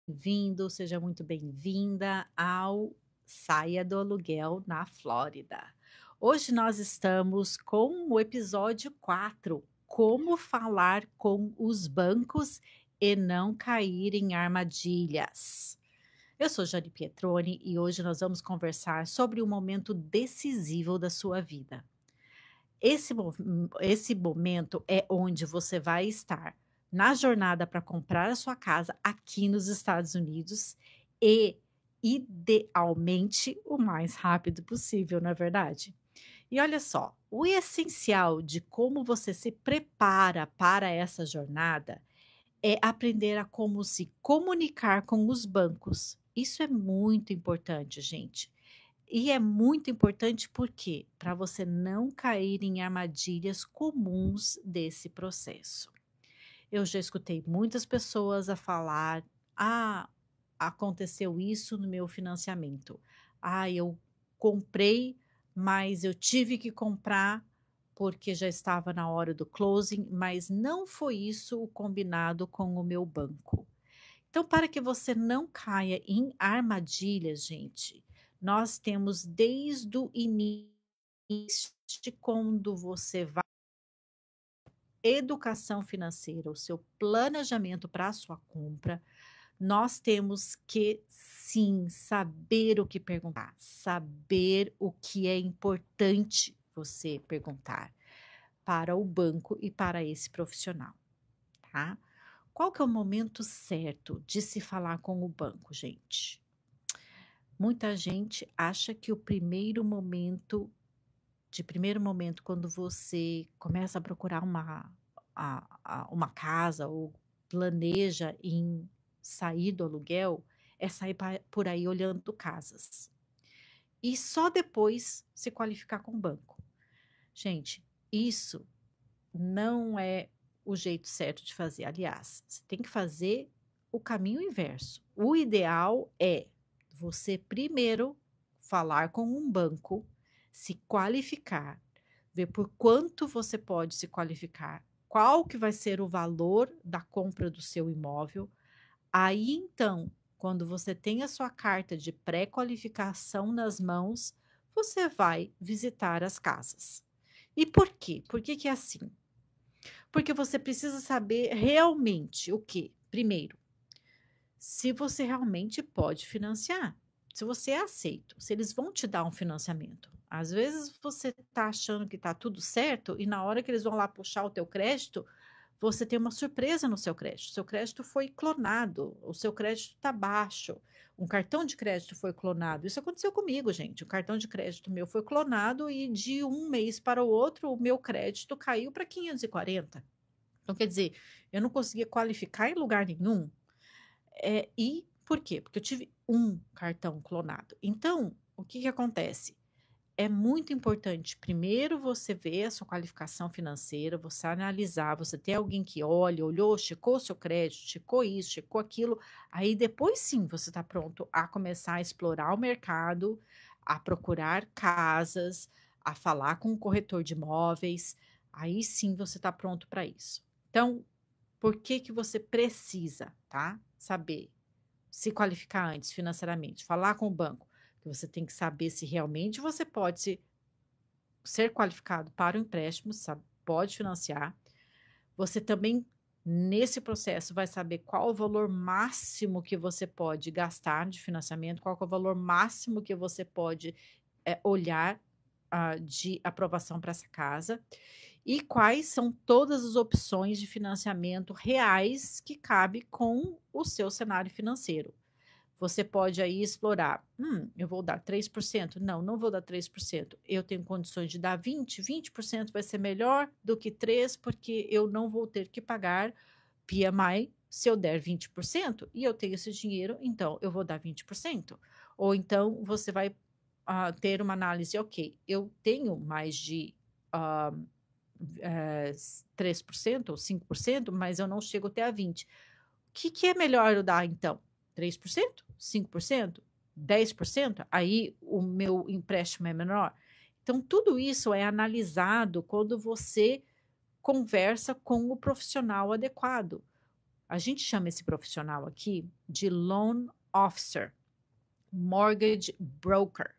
Bem-vindo, seja muito bem-vinda ao Saia do Aluguel na Flórida. Hoje nós estamos com o episódio 4: Como falar com os bancos e não cair em armadilhas. Eu sou Jane Pietroni e hoje nós vamos conversar sobre um momento decisivo da sua vida. Esse momento é onde você vai estar na jornada para comprar a sua casa aqui nos Estados Unidos e, idealmente, o mais rápido possível, não é verdade? E olha só, o essencial de como você se prepara para essa jornada é aprender a como se comunicar com os bancos. Isso é muito importante, gente. E é muito importante porque para você não cair em armadilhas comuns desse processo. Eu já escutei muitas pessoas a falar: "Ah, aconteceu isso no meu financiamento. Ah, eu comprei, mas eu tive que comprar porque já estava na hora do closing, mas não foi isso o combinado com o meu banco". Então, para que você não caia em armadilhas, gente, nós temos desde o início de quando você vai educação financeira, o seu planejamento para a sua compra, nós temos que sim saber o que perguntar, saber o que é importante você perguntar para o banco e para esse profissional, tá? Qual que é o momento certo de se falar com o banco, gente? Muita gente acha que o primeiro momento, quando você começa a procurar uma casa ou planeja em sair do aluguel, é sair por aí olhando casas. E só depois se qualificar com o banco. Gente, isso não é o jeito certo de fazer. Aliás, você tem que fazer o caminho inverso. O ideal é você primeiro falar com um banco, se qualificar, ver por quanto você pode se qualificar, qual que vai ser o valor da compra do seu imóvel. Aí então, quando você tem a sua carta de pré-qualificação nas mãos, você vai visitar as casas. E por quê? Por que que é assim? Porque você precisa saber realmente o quê? Primeiro, se você realmente pode financiar, se você é aceito, se eles vão te dar um financiamento. Às vezes você está achando que está tudo certo e na hora que eles vão lá puxar o teu crédito, você tem uma surpresa no seu crédito. Seu crédito foi clonado, o seu crédito está baixo, um cartão de crédito foi clonado. Isso aconteceu comigo, gente. O cartão de crédito meu foi clonado e de um mês para o outro, o meu crédito caiu para 540. Então, quer dizer, eu não conseguia qualificar em lugar nenhum. E por quê? Porque eu tive um cartão clonado. Então, o que que acontece? É muito importante, primeiro, você ver a sua qualificação financeira, você analisar, você ter alguém que olha, olhou, checou o seu crédito, checou isso, checou aquilo. Aí depois sim você está pronto a começar a explorar o mercado, a procurar casas, a falar com o corretor de imóveis. Aí sim você está pronto para isso. Então, por que que você precisa, tá? Saber se qualificar antes financeiramente, falar com o banco, que você tem que saber se realmente você pode ser qualificado para o empréstimo, sabe, pode financiar. Você também, nesse processo, vai saber qual o valor máximo que você pode gastar de financiamento, qual que é o valor máximo que você pode olhar de aprovação para essa casa e quais são todas as opções de financiamento reais que cabe com o seu cenário financeiro. Você pode aí explorar, eu vou dar 3%? Não, não vou dar 3%. Eu tenho condições de dar 20% vai ser melhor do que 3, porque eu não vou ter que pagar PMI se eu der 20% e eu tenho esse dinheiro, então eu vou dar 20%. Ou então você vai ter uma análise, ok, eu tenho mais de ah, 3% ou 5%, mas eu não chego até a 20%. O que que é melhor eu dar então? 3%? 5%? 10%? Aí o meu empréstimo é menor? Então, tudo isso é analisado quando você conversa com o profissional adequado. A gente chama esse profissional aqui de loan officer, mortgage broker,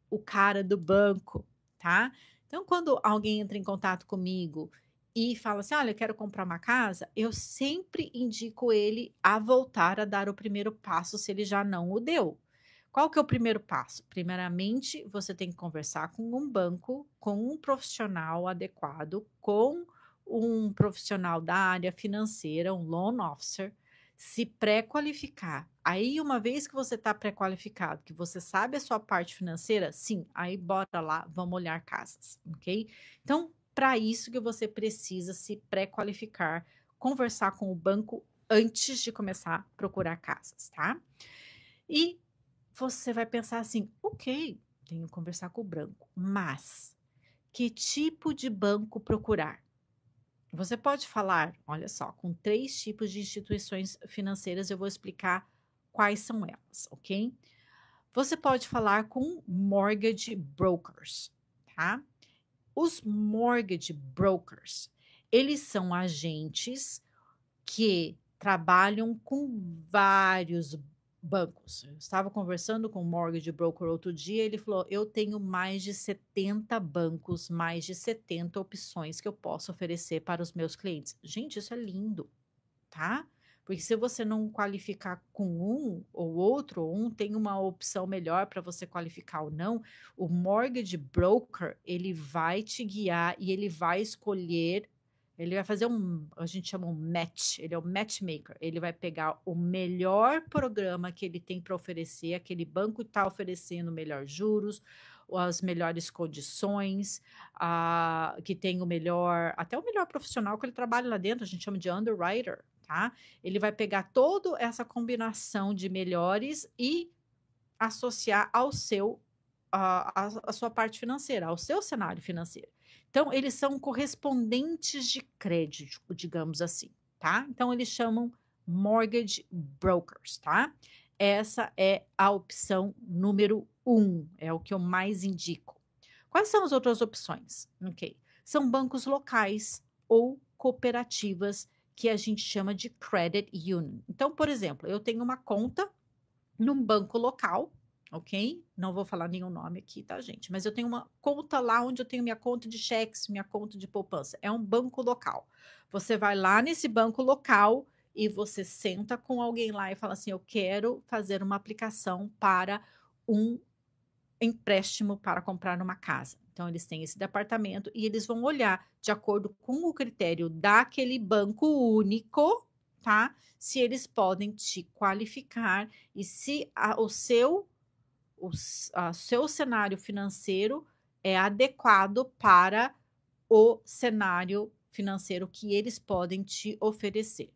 o cara do banco, tá? Então, quando alguém entra em contato comigo e fala assim: "Olha, eu quero comprar uma casa", eu sempre indico ele a voltar a dar o primeiro passo, se ele já não o deu. Qual que é o primeiro passo? Primeiramente, você tem que conversar com um banco, com um profissional adequado, com um profissional da área financeira, um loan officer, se pré-qualificar. Aí, uma vez que você está pré-qualificado, que você sabe a sua parte financeira, sim, aí bora lá, vamos olhar casas, ok? Então, para isso que você precisa se pré-qualificar, conversar com o banco antes de começar a procurar casas, tá? E você vai pensar assim: ok, tenho que conversar com o banco, mas que tipo de banco procurar? Você pode falar, olha só, com 3 tipos de instituições financeiras, eu vou explicar quais são elas, ok? Você pode falar com mortgage brokers, tá? Os mortgage brokers, eles são agentes que trabalham com vários bancos. Eu estava conversando com um mortgage broker outro dia, ele falou: "Eu tenho mais de 70 bancos, mais de 70 opções que eu posso oferecer para os meus clientes". Gente, isso é lindo, tá? Porque se você não qualificar com um ou outro, ou um tem uma opção melhor para você qualificar ou não, o mortgage broker, ele vai te guiar e ele vai escolher, ele vai fazer a gente chama um match, ele é o matchmaker, ele vai pegar o melhor programa que ele tem para oferecer, aquele banco está oferecendo melhor juros, ou as melhores condições, que tem o melhor, até o melhor profissional que ele trabalha lá dentro, a gente chama de underwriter, tá? Ele vai pegar toda essa combinação de melhores e associar ao seu a sua parte financeira, ao seu cenário financeiro. Então, eles são correspondentes de crédito, digamos assim, tá? Então, eles chamam mortgage brokers, tá? Essa é a opção número um, é o que eu mais indico. Quais são as outras opções? Ok. São bancos locais ou cooperativas que a gente chama de credit union. Então, por exemplo, eu tenho uma conta num banco local, ok? Não vou falar nenhum nome aqui, tá, gente? Mas eu tenho uma conta lá onde eu tenho minha conta de cheques, minha conta de poupança. É um banco local. Você vai lá nesse banco local e você senta com alguém lá e fala assim: eu quero fazer uma aplicação para um empréstimo para comprar uma casa. Então, eles têm esse departamento e eles vão olhar de acordo com o critério daquele banco único, tá? Se eles podem te qualificar e se seu cenário financeiro é adequado para o cenário financeiro que eles podem te oferecer,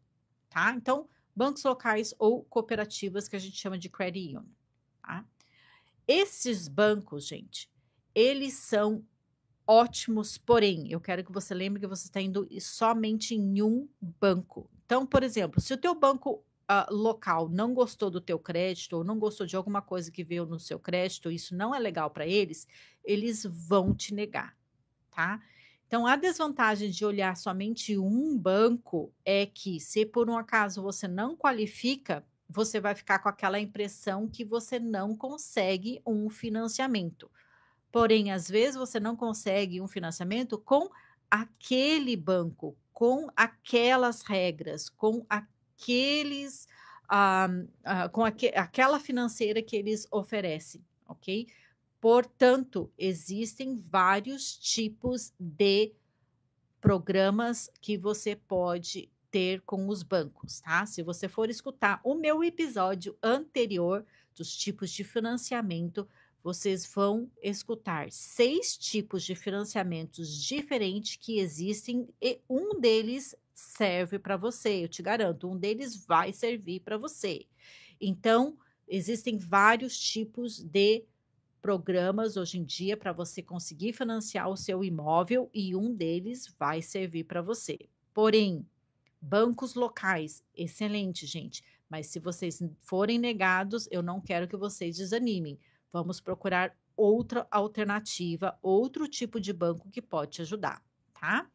tá? Então, bancos locais ou cooperativas que a gente chama de credit union, tá? Esses bancos, gente, eles são ótimos, porém, eu quero que você lembre que você está indo somente em um banco. Então, por exemplo, se o teu banco local não gostou do teu crédito ou não gostou de alguma coisa que veio no seu crédito, isso não é legal para eles, eles vão te negar, tá? Então, a desvantagem de olhar somente um banco é que, se por um acaso você não qualifica, você vai ficar com aquela impressão que você não consegue um financiamento. Porém, às vezes você não consegue um financiamento com aquele banco, com aquelas regras, com aqueles, aquela financeira que eles oferecem, ok? Portanto, existem vários tipos de programas que você pode ter com os bancos, tá? Se você for escutar o meu episódio anterior dos tipos de financiamento, vocês vão escutar 6 tipos de financiamentos diferentes que existem e um deles serve para você, eu te garanto, um deles vai servir para você. Então, existem vários tipos de programas hoje em dia para você conseguir financiar o seu imóvel e um deles vai servir para você. Porém, bancos locais, excelente, gente. Mas se vocês forem negados, eu não quero que vocês desanimem. Vamos procurar outra alternativa, outro tipo de banco que pode te ajudar, tá?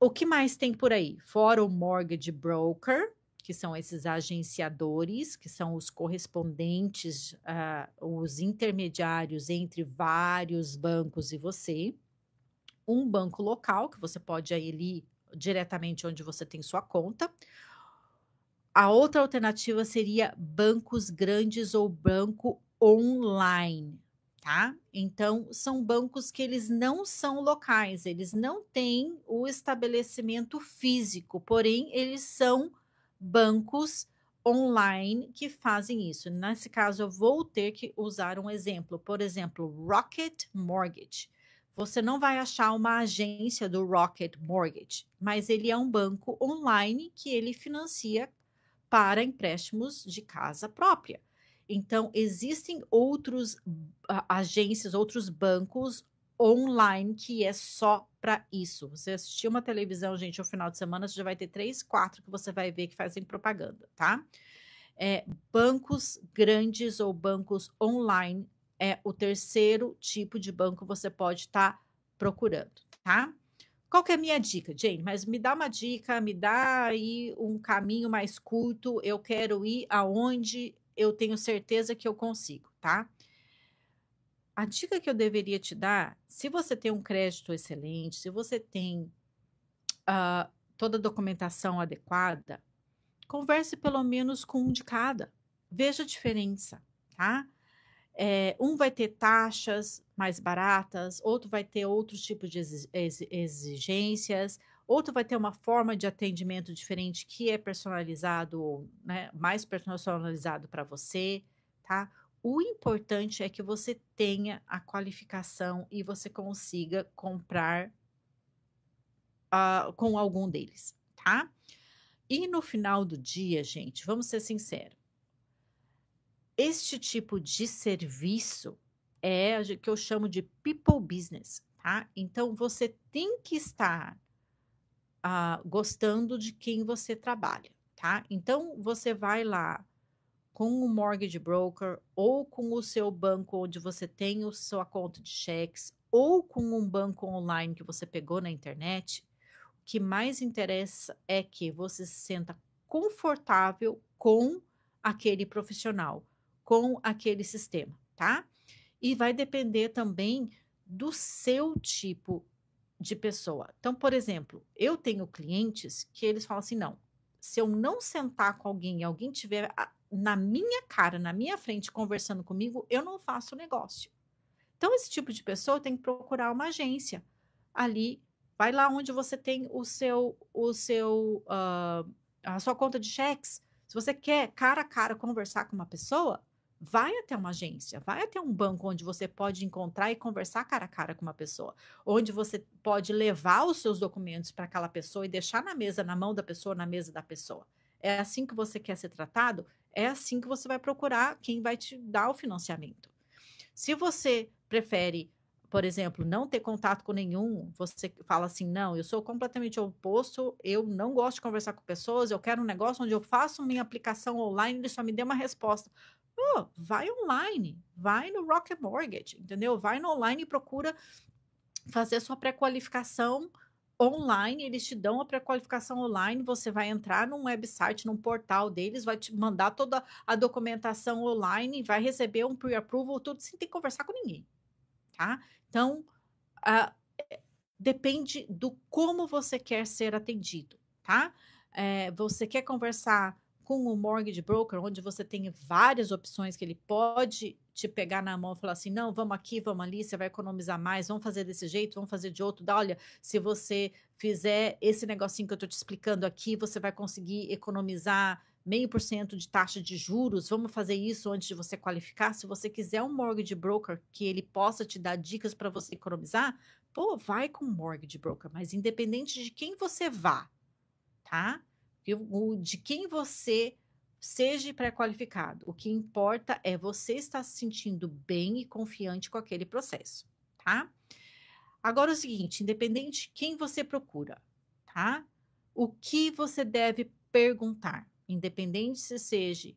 O que mais tem por aí? Fora o mortgage broker, que são esses agenciadores, que são os correspondentes, os intermediários entre vários bancos e você. Um banco local, que você pode ir ali diretamente onde você tem sua conta. A outra alternativa seria bancos grandes ou banco online, tá? Então, são bancos que eles não são locais, eles não têm o estabelecimento físico, porém, eles são bancos online que fazem isso. Nesse caso, eu vou ter que usar um exemplo, por exemplo, Rocket Mortgage. Você não vai achar uma agência do Rocket Mortgage, mas ele é um banco online que ele financia para empréstimos de casa própria. Então, existem outros agências, outros bancos online que é só para isso. Você assistiu uma televisão, gente, ao final de semana, você já vai ter 3, 4 que você vai ver que fazem propaganda, tá? Bancos grandes ou bancos online é o terceiro tipo de banco que você pode estar procurando, tá? Qual que é a minha dica, Jane? Mas me dá uma dica, me dá aí um caminho mais curto. Eu quero ir aonde eu tenho certeza que eu consigo, tá? A dica que eu deveria te dar, se você tem um crédito excelente, se você tem toda a documentação adequada, converse pelo menos com um de cada. Veja a diferença, tá? Um vai ter taxas mais baratas, outro vai ter outros tipos de exigências, outro vai ter uma forma de atendimento diferente que é personalizado, né, mais personalizado para você, tá? O importante é que você tenha a qualificação e você consiga comprar com algum deles, tá? E no final do dia, gente, vamos ser sinceros. Este tipo de serviço é que eu chamo de people business, tá? Então você tem que estar gostando de quem você trabalha, tá? Então você vai lá com o mortgage broker ou com o seu banco onde você tem a sua conta de cheques ou com um banco online que você pegou na internet. O que mais interessa é que você se sinta confortável com aquele profissional, com aquele sistema, tá? E vai depender também do seu tipo de pessoa. Então, por exemplo, eu tenho clientes que eles falam assim: não, se eu não sentar com alguém e alguém tiver na minha cara, na minha frente, conversando comigo, eu não faço negócio. Então, esse tipo de pessoa tem que procurar uma agência ali. Vai lá onde você tem a sua conta de cheques. Se você quer cara a cara conversar com uma pessoa, vai até uma agência, vai até um banco onde você pode encontrar e conversar cara a cara com uma pessoa, onde você pode levar os seus documentos para aquela pessoa e deixar na mesa, na mão da pessoa, na mesa da pessoa. É assim que você quer ser tratado? É assim que você vai procurar quem vai te dar o financiamento. Se você prefere, por exemplo, não ter contato com nenhum, você fala assim: não, eu sou completamente oposto, eu não gosto de conversar com pessoas, eu quero um negócio onde eu faço minha aplicação online e ele só me dê uma resposta. Pô, vai online, vai no Rocket Mortgage, entendeu? Vai no online e procura fazer sua pré-qualificação online, eles te dão a pré-qualificação online, você vai entrar num website, num portal deles, vai te mandar toda a documentação online, vai receber um pre-approval, tudo sem ter que conversar com ninguém, tá? Então, ah, depende do como você quer ser atendido, tá? Você quer conversar com o mortgage broker, onde você tem várias opções que ele pode te pegar na mão e falar assim: não, vamos aqui, vamos ali, você vai economizar mais, vamos fazer desse jeito, vamos fazer de outro. Olha, se você fizer esse negocinho que eu estou te explicando aqui, você vai conseguir economizar 0,5% de taxa de juros. Vamos fazer isso antes de você qualificar. Se você quiser um mortgage broker que ele possa te dar dicas para você economizar, pô, vai com o mortgage broker, mas independente de quem você vá, tá? De quem você seja pré-qualificado. O que importa é você estar se sentindo bem e confiante com aquele processo, tá? Agora é o seguinte, independente de quem você procura, tá? O que você deve perguntar, independente se seja,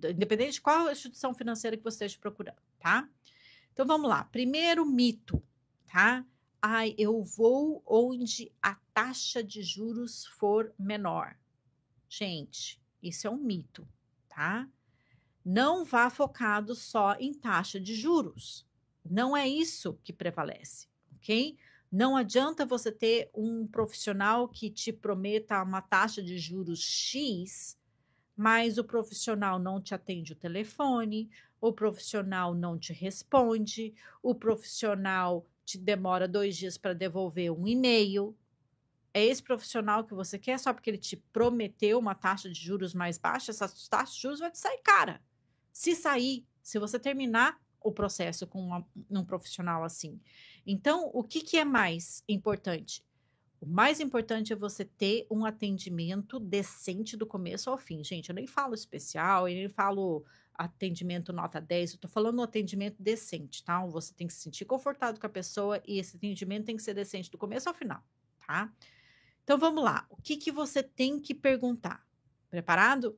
independente de qual instituição financeira que você esteja procurando, tá? Então vamos lá. Primeiro mito, tá? Ai, eu vou onde a taxa de juros for menor. Gente, isso é um mito, tá? Não vá focado só em taxa de juros. Não é isso que prevalece, ok? Não adianta você ter um profissional que te prometa uma taxa de juros X, mas o profissional não te atende o telefone, o profissional não te responde, o profissional te demora 2 dias para devolver um e-mail. É esse profissional que você quer só porque ele te prometeu uma taxa de juros mais baixa? Essa taxa de juros vai te sair cara. Se sair, se você terminar o processo com um profissional assim. Então, o que, que é mais importante? O mais importante é você ter um atendimento decente do começo ao fim. Gente, eu nem falo especial, eu nem falo atendimento nota 10, eu tô falando um atendimento decente, tá? Você tem que se sentir confortável com a pessoa e esse atendimento tem que ser decente do começo ao final, tá? Então vamos lá, o que que você tem que perguntar? Preparado?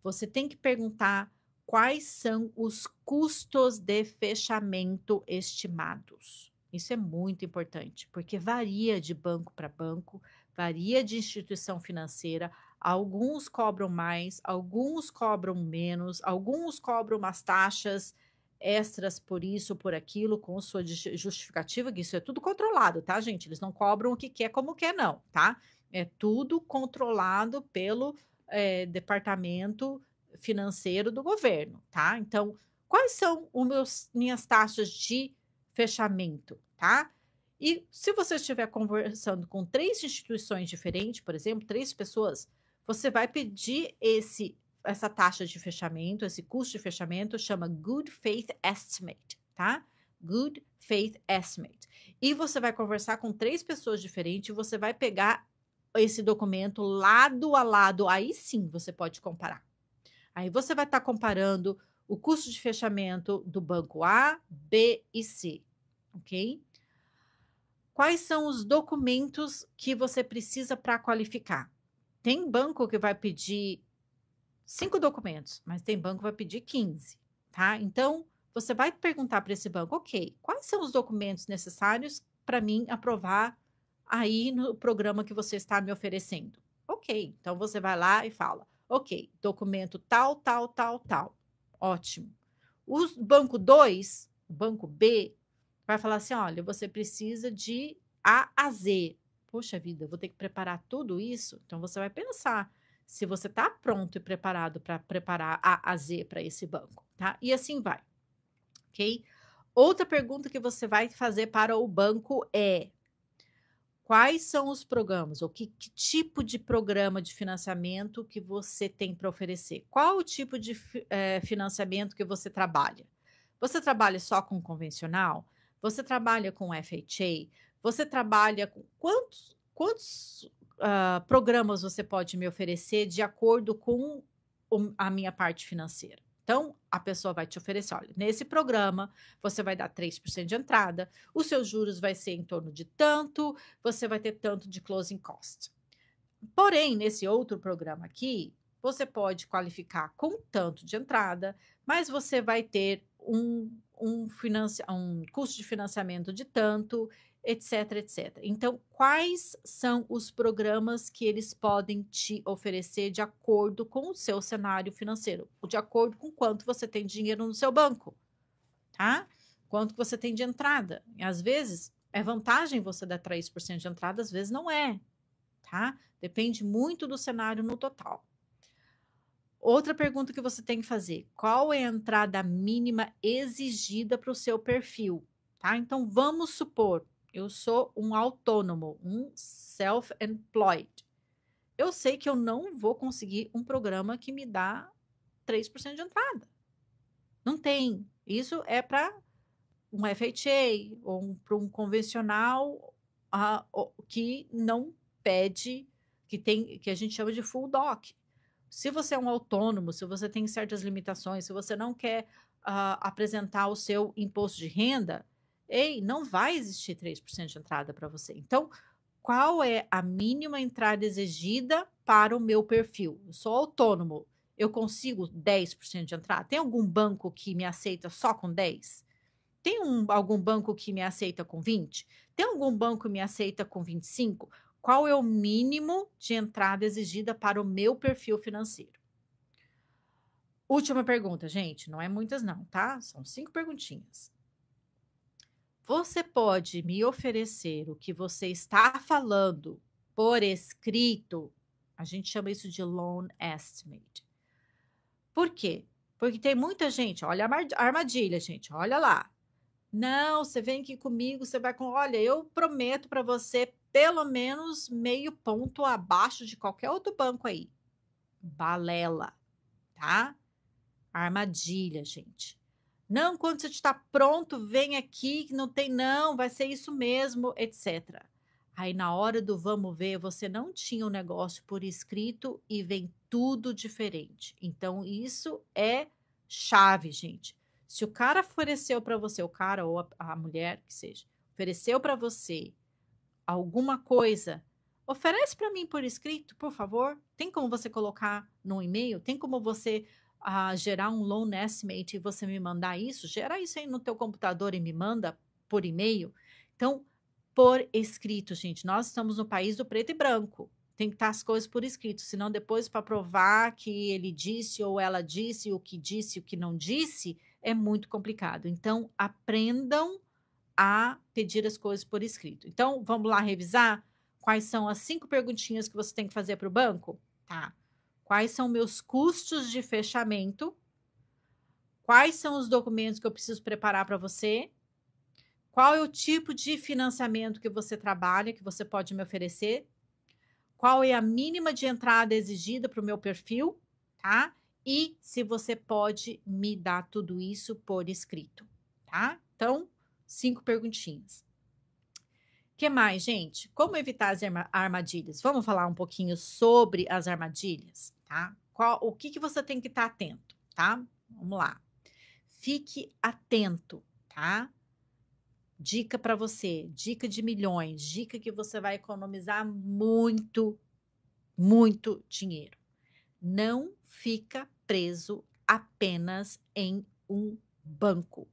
Você tem que perguntar quais são os custos de fechamento estimados. Isso é muito importante, porque varia de banco para banco, varia de instituição financeira. Alguns cobram mais, alguns cobram menos, alguns cobram umas taxas extras por isso, por aquilo, com sua justificativa, que isso é tudo controlado, tá, gente? Eles não cobram o que quer, como quer, não, tá? É tudo controlado pelo departamento financeiro do governo, tá? Então, quais são os minhas taxas de fechamento, tá? E se você estiver conversando com 3 instituições diferentes, por exemplo, 3 pessoas, você vai pedir essa taxa de fechamento, esse custo de fechamento, chama Good Faith Estimate, tá? Good Faith Estimate. E você vai conversar com 3 pessoas diferentes, você vai pegar esse documento lado a lado, aí sim você pode comparar. Aí você vai estar comparando o custo de fechamento do banco A, B e C, ok? Quais são os documentos que você precisa para qualificar? Tem banco que vai pedir 5 documentos, mas tem banco que vai pedir 15, tá? Então, você vai perguntar para esse banco, ok, quais são os documentos necessários para mim aprovar aí no programa que você está me oferecendo? Ok, então você vai lá e fala, ok, documento tal, tal, tal, tal. Ótimo. O banco 2, o banco B, vai falar assim: olha, você precisa de A a Z. Poxa vida, eu vou ter que preparar tudo isso? Então você vai pensar se você está pronto e preparado para preparar A a Z para esse banco, tá? E assim vai, ok? Outra pergunta que você vai fazer para o banco é: quais são os programas, ou que tipo de programa de financiamento que você tem para oferecer? Qual o tipo de financiamento que você trabalha? Você trabalha só com convencional? Você trabalha com FHA? Você trabalha com quantos programas você pode me oferecer de acordo com a minha parte financeira? Então, a pessoa vai te oferecer, olha, nesse programa você vai dar 3% de entrada, os seus juros vai ser em torno de tanto, você vai ter tanto de closing cost. Porém, nesse outro programa aqui, você pode qualificar com tanto de entrada, mas você vai ter um custo de financiamento de tanto, etc, etc. Então, quais são os programas que eles podem te oferecer de acordo com o seu cenário financeiro, de acordo com quanto você tem dinheiro no seu banco, tá? Quanto você tem de entrada. E às vezes é vantagem você dar 3% de entrada, às vezes não é, tá? Depende muito do cenário no total. Outra pergunta que você tem que fazer: qual é a entrada mínima exigida para o seu perfil, tá? Então vamos supor, eu sou um autônomo, um self-employed. Eu sei que eu não vou conseguir um programa que me dá 3% de entrada. Não tem. Isso é para um FHA ou para um convencional que não pede, que a gente chama de full doc. Se você é um autônomo, se você tem certas limitações, se você não quer apresentar o seu imposto de renda, ei, não vai existir 3% de entrada para você. Então, qual é a mínima entrada exigida para o meu perfil? Eu sou autônomo, eu consigo 10% de entrada? Tem algum banco que me aceita só com 10? Tem algum banco que me aceita com 20? Tem algum banco que me aceita com 25? Qual é o mínimo de entrada exigida para o meu perfil financeiro? Última pergunta, gente, não é muitas não, tá? São 5 perguntinhas. Você pode me oferecer o que você está falando por escrito? A gente chama isso de loan estimate. Por quê? Porque tem muita gente, olha a armadilha, gente, olha lá. Não, você vem aqui comigo, você vai com, olha, eu prometo para você pelo menos meio ponto abaixo de qualquer outro banco aí. Balela, tá? Armadilha, gente. Não, quando você está pronto, vem aqui, que não tem não, vai ser isso mesmo, etc. Aí na hora do vamos ver, você não tinha o negócio por escrito e vem tudo diferente. Então isso é chave, gente. Se o cara ofereceu para você, o cara ou a mulher que seja, ofereceu para você alguma coisa, oferece para mim por escrito, por favor. Tem como você colocar no e-mail? Tem como você gerar um loan estimate e você me mandar isso? Gera isso aí no teu computador e me manda por e-mail. Então, por escrito, gente. Nós estamos no país do preto e branco. Tem que estar as coisas por escrito, senão depois para provar que ele disse ou ela disse, o que não disse, é muito complicado. Então, aprendam a pedir as coisas por escrito. Então, vamos lá revisar quais são as 5 perguntinhas que você tem que fazer para o banco? Tá. Quais são meus custos de fechamento? Quais são os documentos que eu preciso preparar para você? Qual é o tipo de financiamento que você trabalha, que você pode me oferecer? Qual é a mínima de entrada exigida para o meu perfil, tá? E se você pode me dar tudo isso por escrito, tá? Então, 5 perguntinhas. Que mais, gente? Como evitar as armadilhas? Vamos falar um pouquinho sobre as armadilhas, tá? O que você tem que estar atento, tá? Vamos lá. Fique atento, tá? Dica para você, dica de milhões, dica que você vai economizar muito, muito dinheiro. Não fica preso apenas em um banco.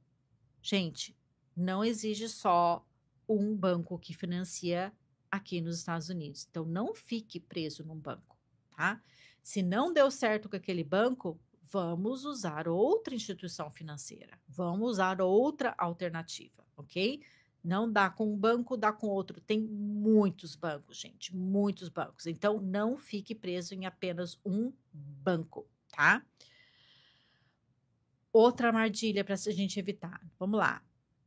Gente, não exige só um banco que financia aqui nos Estados Unidos. Então, não fique preso num banco, tá? Se não deu certo com aquele banco, vamos usar outra instituição financeira. Vamos usar outra alternativa, ok? Não dá com um banco, dá com outro. Tem muitos bancos, gente, muitos bancos. Então, não fique preso em apenas um banco, tá? Outra armadilha para a gente evitar. Vamos lá.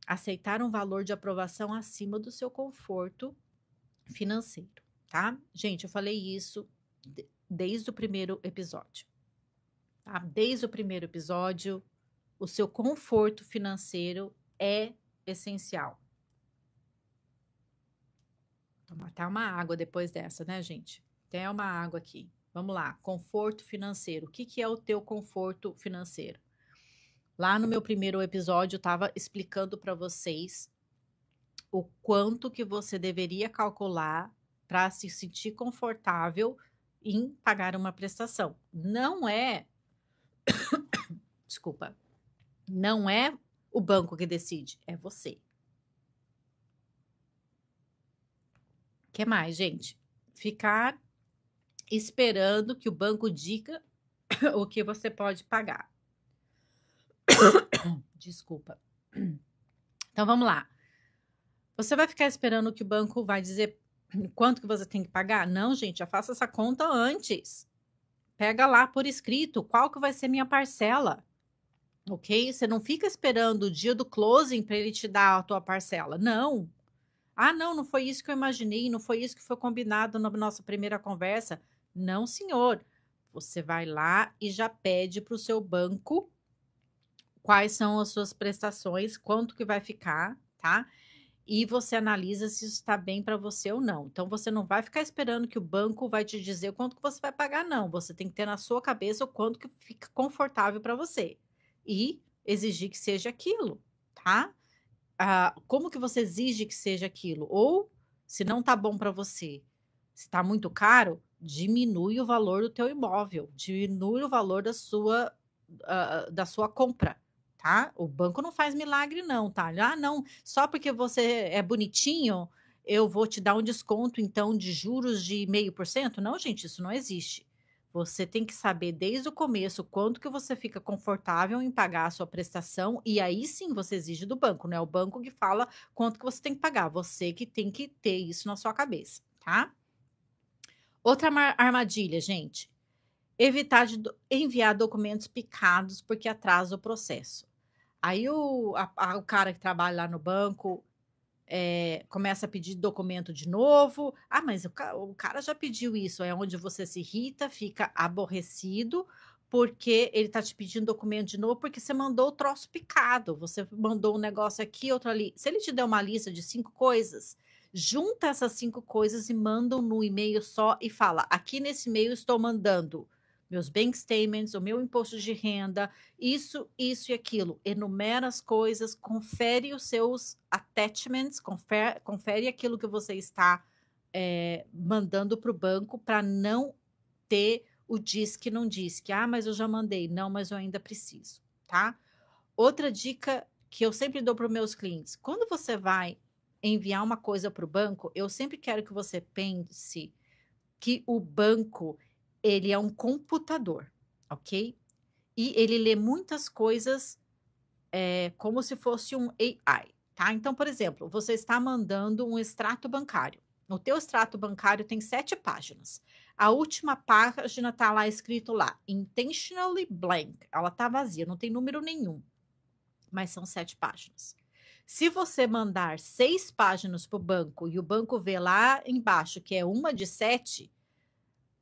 Aceitar um valor de aprovação acima do seu conforto financeiro, tá? Gente, eu falei isso desde o primeiro episódio, tá? Desde o primeiro episódio, o seu conforto financeiro é essencial. Tomar até uma água depois dessa, né, gente? Até uma água aqui. Vamos lá, conforto financeiro. O que é o teu conforto financeiro? Lá no meu primeiro episódio, eu estava explicando para vocês o quanto que você deveria calcular para se sentir confortável em pagar uma prestação. Não é, desculpa, não é o banco que decide, é você. O que mais, gente? Ficar esperando que o banco diga o que você pode pagar. Desculpa. Então vamos lá. Você vai ficar esperando que o banco vai dizer quanto que você tem que pagar? Não, gente, já faça essa conta antes. Pega lá por escrito qual que vai ser minha parcela, ok? Você não fica esperando o dia do closing para ele te dar a tua parcela. Não. Ah, não, não foi isso que eu imaginei, não foi isso que foi combinado na nossa primeira conversa. Não, senhor. Você vai lá e já pede para o seu banco quais são as suas prestações, quanto que vai ficar, tá? E você analisa se isso está bem para você ou não. Então, você não vai ficar esperando que o banco vai te dizer o quanto que você vai pagar, não. Você tem que ter na sua cabeça o quanto que fica confortável para você. E exigir que seja aquilo, tá? Como que você exige que seja aquilo? Ou, se não tá bom para você, se está muito caro, diminui o valor do teu imóvel, diminui o valor da sua compra, tá? O banco não faz milagre não, tá? Ah, não, só porque você é bonitinho, eu vou te dar um desconto, então, de juros de 0,5%? Não, gente, isso não existe. Você tem que saber desde o começo quanto que você fica confortável em pagar a sua prestação e aí sim você exige do banco, não é o banco que fala quanto que você tem que pagar, você que tem que ter isso na sua cabeça, tá? Outra armadilha, gente, evitar de enviar documentos picados porque atrasa o processo. Aí o cara que trabalha lá no banco começa a pedir documento de novo. Ah, mas o cara já pediu isso. É onde você se irrita, fica aborrecido, porque ele tá te pedindo documento de novo, porque você mandou o troço picado. Você mandou um negócio aqui, outro ali. Se ele te der uma lista de 5 coisas, junta essas 5 coisas e manda no e-mail só e fala: aqui nesse e-mail estou mandando meus bank statements, o meu imposto de renda, isso e aquilo. Enumera as coisas, confere os seus attachments, confere aquilo que você está mandando para o banco para não ter o diz que não diz, que mas eu já mandei, não, mas eu ainda preciso, tá? Outra dica que eu sempre dou para os meus clientes, quando você vai enviar uma coisa para o banco, eu sempre quero que você pense que o banco, ele é um computador, ok? E ele lê muitas coisas como se fosse um AI, tá? Então, por exemplo, você está mandando um extrato bancário. O teu extrato bancário tem 7 páginas. A última página está lá escrito lá, intentionally blank. Ela está vazia, não tem número nenhum, mas são 7 páginas. Se você mandar 6 páginas para o banco e o banco vê lá embaixo que é uma de 7,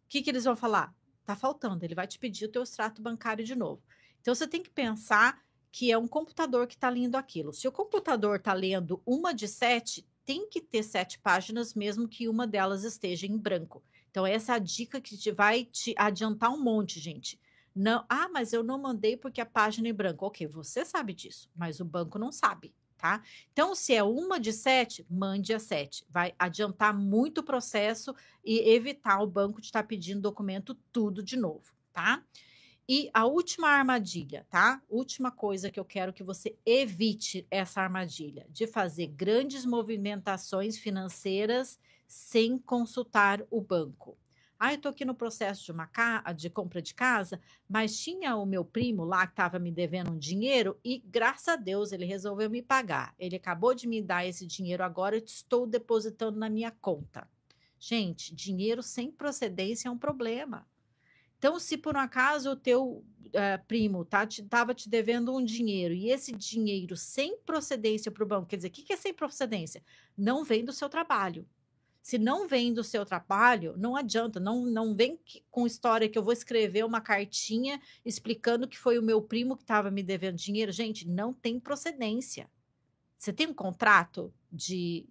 o que eles vão falar? Tá faltando, ele vai te pedir o teu extrato bancário de novo. Então você tem que pensar que é um computador que está lendo aquilo. Se o computador está lendo uma de 7, tem que ter 7 páginas, mesmo que uma delas esteja em branco. Então essa é a dica que vai te adiantar um monte, gente. Não, mas eu não mandei porque a página é em branco. Ok, você sabe disso, mas o banco não sabe, tá? Então, se é uma de 7, mande a 7. Vai adiantar muito o processo e evitar o banco de estar pedindo documento tudo de novo, tá? E a última armadilha, tá? Última coisa que eu quero que você evite essa armadilha, de fazer grandes movimentações financeiras sem consultar o banco. Eu tô aqui no processo de compra de casa, mas tinha o meu primo lá que estava me devendo um dinheiro e, graças a Deus, ele resolveu me pagar. Ele acabou de me dar esse dinheiro agora, eu estou depositando na minha conta. Gente, dinheiro sem procedência é um problema. Então, se por um acaso o teu primo estava te devendo um dinheiro e esse dinheiro sem procedência para o banco, quer dizer, o que é sem procedência? Não vem do seu trabalho. Se não vem do seu trabalho, não adianta, não vem com história que eu vou escrever uma cartinha explicando que foi o meu primo que estava me devendo dinheiro. Gente, não tem procedência. Você tem um contrato de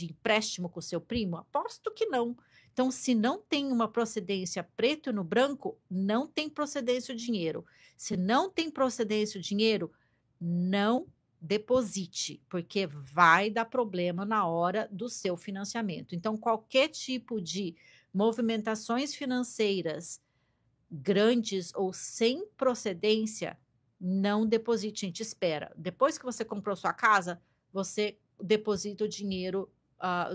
empréstimo com o seu primo? Aposto que não. Então, se não tem uma procedência preto no branco, não tem procedência o dinheiro. Se não tem procedência o dinheiro, não deposite, porque vai dar problema na hora do seu financiamento. Então, qualquer tipo de movimentações financeiras grandes ou sem procedência, não deposite, gente, espera. Depois que você comprou sua casa, você deposita o dinheiro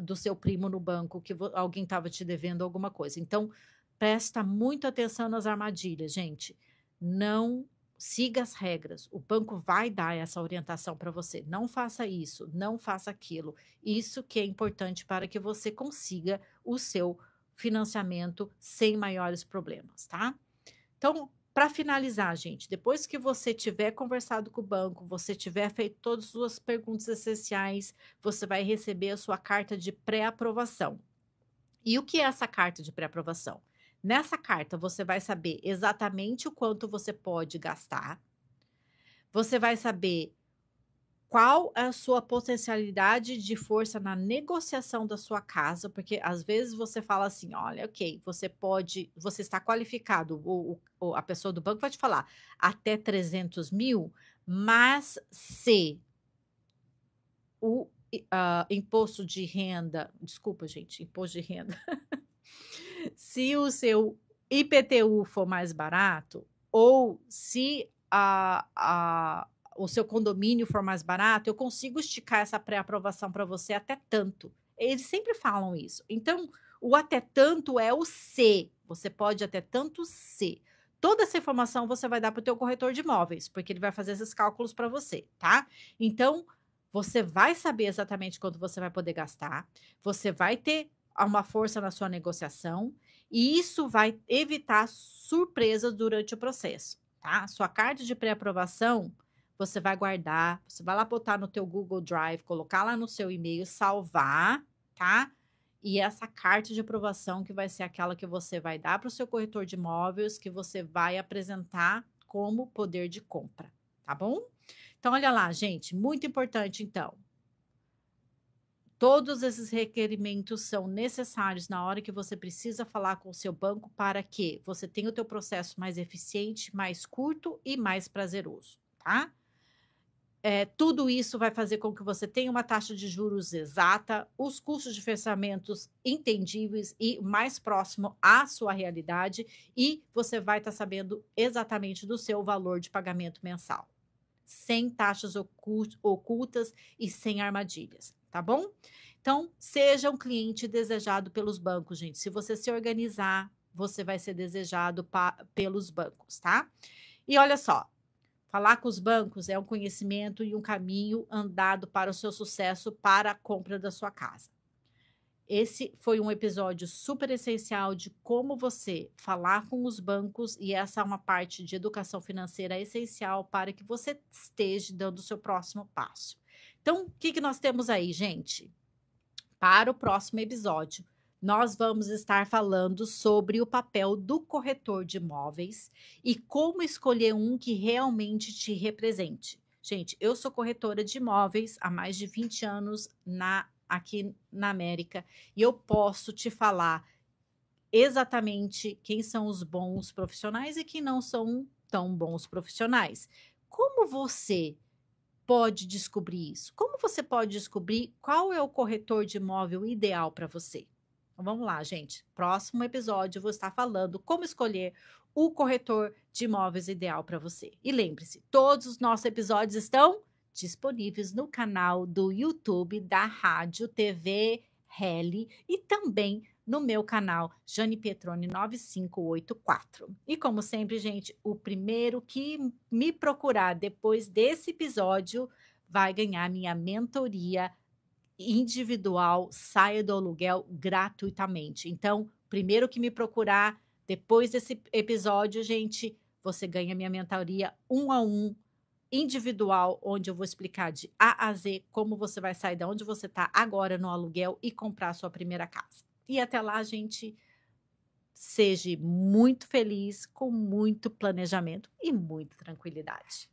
do seu primo no banco, que alguém estava te devendo alguma coisa. Então, presta muita atenção nas armadilhas, gente. Não siga as regras. O banco vai dar essa orientação para você. Não faça isso, não faça aquilo. Isso que é importante para que você consiga o seu financiamento sem maiores problemas, tá? Então, para finalizar, gente, depois que você tiver conversado com o banco, você tiver feito todas as suas perguntas essenciais, você vai receber a sua carta de pré-aprovação. E o que é essa carta de pré-aprovação? Nessa carta, você vai saber exatamente o quanto você pode gastar, você vai saber qual é a sua potencialidade de força na negociação da sua casa? Porque às vezes você fala assim: olha, ok, você está qualificado, a pessoa do banco vai te falar até 300 mil, mas se o imposto de renda, desculpa, gente, imposto de renda, se o seu IPTU for mais barato, ou se o seu condomínio for mais barato, eu consigo esticar essa pré-aprovação para você até tanto. Eles sempre falam isso. Então, o até tanto é o "se", você pode até tanto "se". Toda essa informação você vai dar para o teu corretor de imóveis, porque ele vai fazer esses cálculos para você, tá? Então, você vai saber exatamente quanto você vai poder gastar, você vai ter uma força na sua negociação, e isso vai evitar surpresas durante o processo, tá? Sua carta de pré-aprovação, você vai guardar, você vai lá botar no teu Google Drive, colocar lá no seu e-mail, salvar, tá? E essa carta de aprovação que vai ser aquela que você vai dar para o seu corretor de imóveis, que você vai apresentar como poder de compra, tá bom? Então, olha lá, gente, muito importante, então. Todos esses requerimentos são necessários na hora que você precisa falar com o seu banco para que você tenha o teu processo mais eficiente, mais curto e mais prazeroso, tá? Tudo isso vai fazer com que você tenha uma taxa de juros exata, os custos de fechamentos entendíveis e mais próximo à sua realidade, e você vai estar sabendo exatamente do seu valor de pagamento mensal, sem taxas ocultas e sem armadilhas, tá bom? Então, seja um cliente desejado pelos bancos, gente. Se você se organizar, você vai ser desejado pelos bancos, tá? E olha só, falar com os bancos é um conhecimento e um caminho andado para o seu sucesso para a compra da sua casa. Esse foi um episódio super essencial de como você falar com os bancos, e essa é uma parte de educação financeira essencial para que você esteja dando o seu próximo passo. Então, o que nós temos aí, gente? Para o próximo episódio, nós vamos estar falando sobre o papel do corretor de imóveis e como escolher um que realmente te represente. Gente, eu sou corretora de imóveis há mais de 20 anos aqui na América, e eu posso te falar exatamente quem são os bons profissionais e quem não são tão bons profissionais. Como você pode descobrir isso? Como você pode descobrir qual é o corretor de imóvel ideal para você? Então, vamos lá, gente. Próximo episódio eu vou estar falando como escolher o corretor de imóveis ideal para você. E lembre-se, todos os nossos episódios estão disponíveis no canal do YouTube da Rádio TV Reli e também no meu canal Jane Pietroni 9584. E como sempre, gente, o primeiro que me procurar depois desse episódio vai ganhar minha mentoria individual Saia do Aluguel gratuitamente. Então, primeiro que me procurar depois desse episódio, gente, você ganha minha mentoria 1 a 1 individual, onde eu vou explicar de A a Z como você vai sair de onde você está agora no aluguel e comprar a sua primeira casa. E até lá, gente, seja muito feliz, com muito planejamento e muita tranquilidade.